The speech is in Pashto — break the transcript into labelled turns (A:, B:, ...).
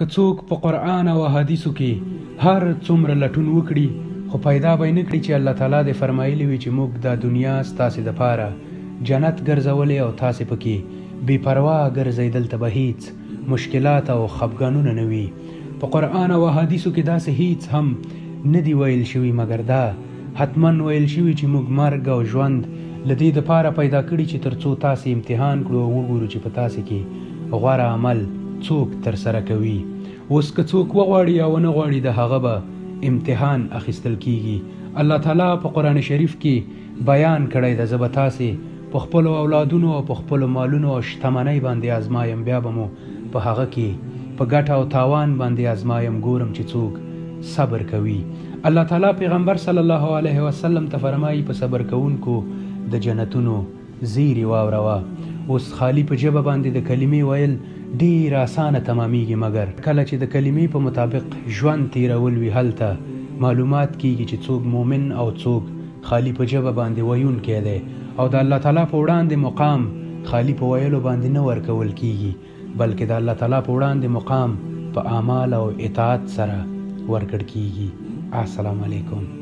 A: که څوک په قرآن او حدیثو کې هر څومره لټون وکړي خو پیدا به یې نه کړي چې الله تعالی دې فرمایلی وي چې موږ دا دنیا ستاسې دپاره جنت ګرځولی او تاسې پکې بې پروا ګرځئ، دلته به هیڅ مشکلات او خفګانونه نه وي. په قرآن او حدیثو کې داسې هیڅ هم نه دي ویل شوي مګر دا حتما ویل شوي چې موږ مرګ او ژوند له دې دپاره پیدا کړي چې تر څو تاسې امتحان کړو او وګورو چې په تاسې کې غوره عمل څوک ترسره کوي. اوس که څوک وغواړي یا ونه غواړي د هغه به امتحان اخیستل کیږي. الله تعالی په قرآن شریف کې بیان کړی ده، زه به تاسې په خپلو اولادونو او په خپلو مالونو او شتمنۍ باندې ازمایم، بیا به مو په هغه کې په ګټه او تاوان باندې ازمایم، ګورم چې څوک صبر کوي. الله تعالی پیغمبر صلی الله علیه وسلم ته فرمایي په صبر کوونکو د جنتونو زیري واوروه. اوس خالی په ژبه باندې د کلمې ویل ډیر اسانه تمامیږي مګر کله چې د کلمې په مطابق ژوند تیرول وي هلته معلومات کیږي چې څوک مؤمن او څوک خالی په ژبه باندې ویونکی دی او د الله تعالی په وړاندې مقام خالی په ویلو باندې نه ورکول کیږي بلکې د الله تعالی په وړاندې مقام په اعمال او اطاعت سره ورکړل کیږي. السلام علیکم.